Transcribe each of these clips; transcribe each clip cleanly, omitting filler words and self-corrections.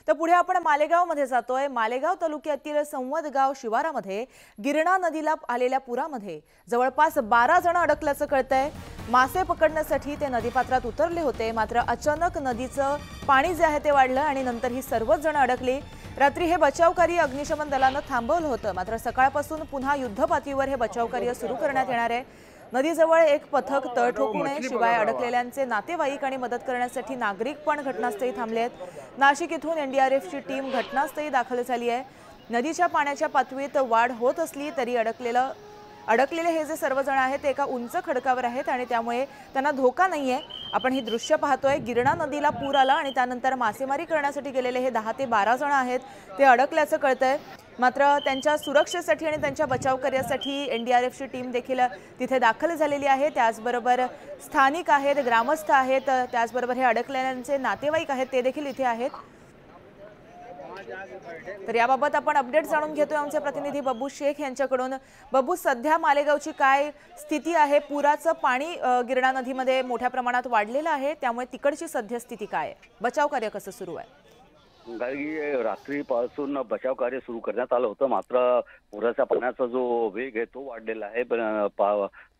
तर पुढे आपण मालेगावमध्ये जातोय। मालेगाव तालुक्यातील संवदगाव शिवारामध्ये गिरणा नदीला आलेल्या पुरामध्ये जवळपास 12 जण अडकल्याचं कळतंय। मासे पकडण्यासाठी ते नदीपात्रात उतरले होते, मात्र अचानक नदीचं पाणी जे आहे ते वाढलं आणि नंतर ही सर्वच जण अडकली। रात्री हे बचावकार्य अग्निशमन दलानं थांबवलं होतं, मात्र सकाळपासून पुन्हा युद्धपातळीवर हे बचावकार्य सुरू करण्यात येणार आहे। नदीजवळ एक पथक तळ ठोकू नये शिवाय अडकलेल्यांचे नातेवाईक आणि मदत करण्यासाठी नागरिक पण घटनास्थळी थांबले आहेत। नाशिक इथून एनडीआरएफची टीम घटनास्थळी दाखल झाली आहे। नदीच्या पाण्याच्या पातळीत वाढ होत असली तरी अडकलेले हे जे सर्वजण आहेत ते एका उंच खडकावर आहेत आणि त्यामुळे त्यांना धोका नाहीये। आपण ही दृश्य पाहतोय। गिरणा नदीला पूर आला आणि त्यानंतर मासेमारी करण्यासाठी गेलेले हे 10 ते 12 जण आहेत ते अडकल्याचं कळतंय। मात्र त्यांच्या सुरक्षेसाठी आणि त्यांच्या बचाव कार्यासाठी एनडीआरएफची टीम देखील तिथे दाखल झालेली आहे। त्याचबरोबर स्थानिक आहेत, ग्रामस्थ आहेत, त्याचबरोबर हे अडकलेल्यांचे नातेवाईक आहेत ते देखील इथे आहेत। तर याबाबत आपण अपडेट जाणून घेतोय आमचे प्रतिनिधी बब्बू शेख यांच्याकडून। बब्बू, सध्या मालेगावची काय स्थिती आहे? पुराचं पाणी गिरणा नदीमध्ये मोठ्या प्रमाणात वाढलेलं आहे, त्यामुळे तिकडची सद्यस्थिती काय आहे? बचाव कार्य कसं सुरू आहे? रात्रीपासून बचाव कार्य सुरू करण्यात आलं होतं, मात्र पुराच्या पाण्याचा जो वेग आहे तो वाढलेला आहे।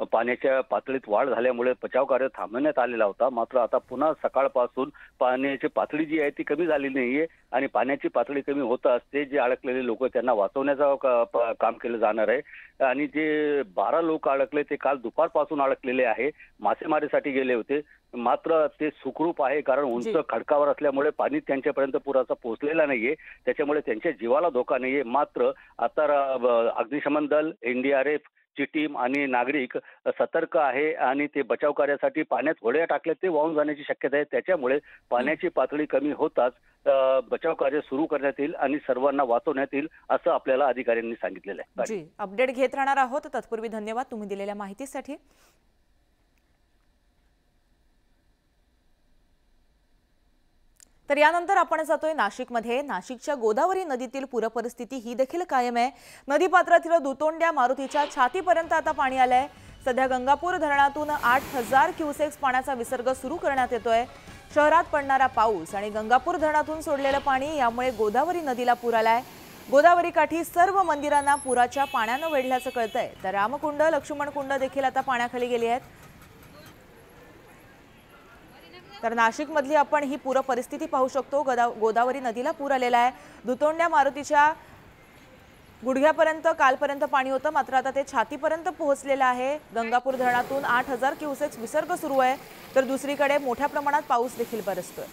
पाण्याच्या पातळीत वाढ झाल्यामुळे बचाव कार्य थांबवण्यात आलेला होता। मात्र आता पुन्हा सकाळपासून पाण्याची पातळी जी आहे ती कमी झालेली नाहीये आणि पाण्याची पातळी कमी होत असते जे अडकलेले लोक त्यांना वाचवण्याचं काम केलं जाणार आहे। आणि जे 12 लोक अडकले ते काल दुपारपासून अडकलेले आहे, मासेमारीसाठी गेले होते, मात्र ते सुखरूप आहे कारण उंच खडकावर असल्यामुळे पाणी त्यांच्यापर्यंत पुराचा पोहोचलेला नाहीये, त्याच्यामुळे त्यांच्या जीवाला धोका नाहीये। मात्र आता अग्निशमन दल, एनडीआरएफ ची टीम आणि नागरिक सतर्क आहे आणि ते बचाव कार्यासाठी पाण्यात होड्या टाकल्या ते वाहून जाण्याची शक्यता आहे। त्याच्यामुळे पाण्याची पातळी कमी होताच बचाव कार्य सुरू करण्यात येईल आणि सर्वांना वाचवण्यात येईल असं आपल्याला अधिकाऱ्यांनी सांगितलेलं आहे। जी, अपडेट घेत राहणार आहोत। तत्पूर्वी धन्यवाद तुम्ही दिलेल्या माहितीसाठी। तर यानंतर आपण जातोय नाशिकमध्ये। नाशिकच्या गोदावरी नदीतील पूरपरिस्थिती ही देखील कायम आहे। नदीपात्रातील दुतोंड्या मारुतीच्या छातीपर्यंत आता पाणी आलंय। सध्या गंगापूर धरणातून 8000 क्युसेक्स पाण्याचा विसर्ग सुरू करण्यात येतोय। शहरात पडणारा पाऊस आणि गंगापूर धरणातून सोडलेलं पाणी यामुळे गोदावरी नदीला पूर आलाय। गोदावरी काठी सर्व मंदिरांना पुराच्या पाण्यानं वेढल्याचं कळतंय। तर रामकुंड, लक्ष्मणकुंड देखील आता पाण्याखाली गेली आहेत। तर नाशिकमधली आपण ही पूर परिस्थिती पाहू शकतो। गोदावरी नदीला पूर आलेला आहे। दुतोंड्या मारुतीच्या गुडघ्यापर्यंत कालपर्यंत पाणी होतं, मात्र आता ते छातीपर्यंत पोहोचलेलं आहे। गंगापूर धरणातून 8000 क्युसेक्स विसर्ग सुरू आहे, तर दुसरीकडे मोठ्या प्रमाणात पाऊस देखील बरसतोय।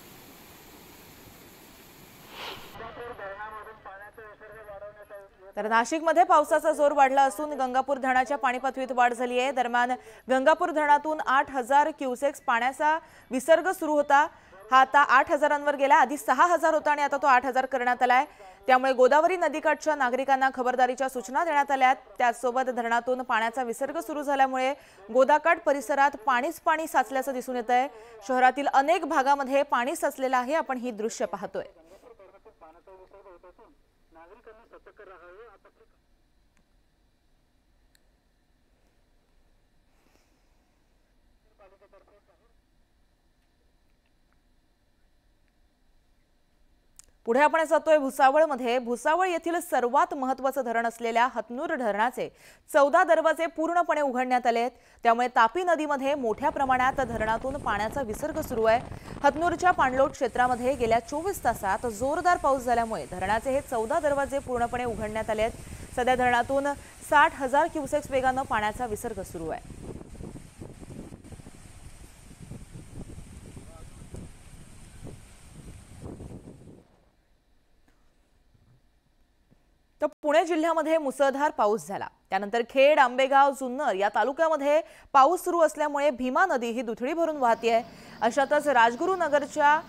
तर नाशिकमध्ये पावसाचा जोर वाढला असून गंगापूर धरणाच्या पाणी पातळीत वाढ झाली आहे। दरम्यान गंगापूर धरणातून 8000 क्युसेक्स पाण्याचा विसर्ग सुरू होता, हा आता 8000वर गेला। आधी 6000 होता आणि आता तो 8000 करण्यात आलाय। त्यामुळे गोदावरी नदीकाठच्या नागरिकांना खबरदारीच्या सूचना देण्यात आल्या। त्याचसोबत धरणातून पाण्याचा विसर्ग सुरू झाल्यामुळे गोदाकाठ परिसरात पाणीच पाणी साचल्याचं दिसून येत आहे। शहरातील अनेक भागामध्ये पाणी साचलेलं आहे। आपण ही दृश्य पाहतोय। पुढे आपण जातोय भुसावळमध्ये। भुसावळ येथील सर्वात महत्त्वाचं धरण असलेल्या हतनूर धरणाचे 14 दरवाजे पूर्णपणे उघडण्यात आले आहेत। त्यामुळे तापी नदीमध्ये मोठ्या प्रमाणात धरणातून पाण्याचा विसर्ग सुरू आहे। हतनूरच्या पाणलोट क्षेत्रामध्ये गेल्या 24 तासात जोरदार पाऊस झाल्यामुळे धरणाचे हे 14 दरवाजे पूर्णपणे उघडण्यात आले आहेत। सध्या धरणातून 60,000 क्युसेक्स वेगानं पाण्याचा विसर्ग सुरू आहे। तर पुणे जिल्ह्यामध्ये मुसळधार पाऊस झाला। त्यानंतर खेड, आंबेगाव, जुन्नर या तालुक्यामध्ये पाऊस सुरू असल्यामुळे भीमा नदी ही दुथडी भरून वाहते। अशातच राजगुरुनगरच्या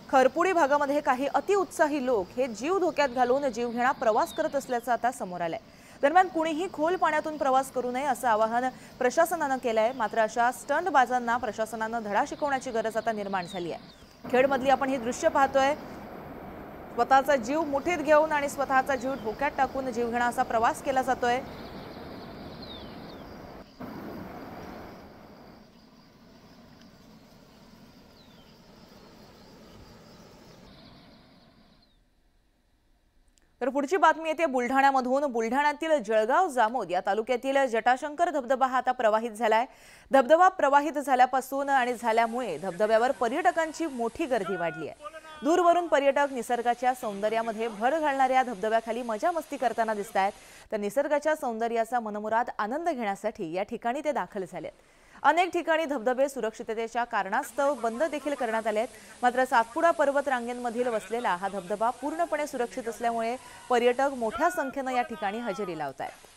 खरपुडी भागामध्ये काही अतिउत्साही लोक हे जीव धोक्यात घालून जीवघेणा प्रवास करत असल्याचं आता समोर आलंय। दरम्यान कुणीही खोल पाण्यातून प्रवास करू नये असं आवाहन प्रशासनानं केलंय। मात्र अशा स्टंटबाजांना प्रशासनानं धडा शिकवण्याची गरज आता निर्माण झाली आहे। खेडमधली आपण ही दृश्य पाहतोय। स्वतःचा जीव मुठीत घेऊन आणि स्वतःचा जीव धोक्यात टाकून जीवघेणा असा प्रवास केला जातोय। तर पुढची बातमी येते बुलढाण्यामधून। बुलढाण्यातील जळगाव जामोद या तालुक्यातील जटाशंकर धबधबा हा आता प्रवाहित झालाय। धबधबा प्रवाहित झाल्यापासून आणि झाल्यामुळे धबधब्यावर पर्यटकांची मोठी गर्दी वाढली आहे। दूरवरून पर्यटक निसर्गाच्या सौंदर्यामध्ये भर घालणाऱ्या धबधब्याखाली मजा मस्ती करताना दिसतायत। तर निसर्गाच्या सौंदर्याचा मनमुराद आनंद घेण्यासाठी या ठिकाणी ते दाखल झालेत। अनेक ठिकाणी धबधबे सुरक्षिततेच्या कारणास्तव बंद देखील करण्यात आलेत। मात्र सातपुडा पर्वत रांगेंमधील वसलेला हा धबधबा पूर्णपणे सुरक्षित असल्यामुळे पर्यटक मोठ्या संख्येने या ठिकाणी हजेरी लावत आहेत।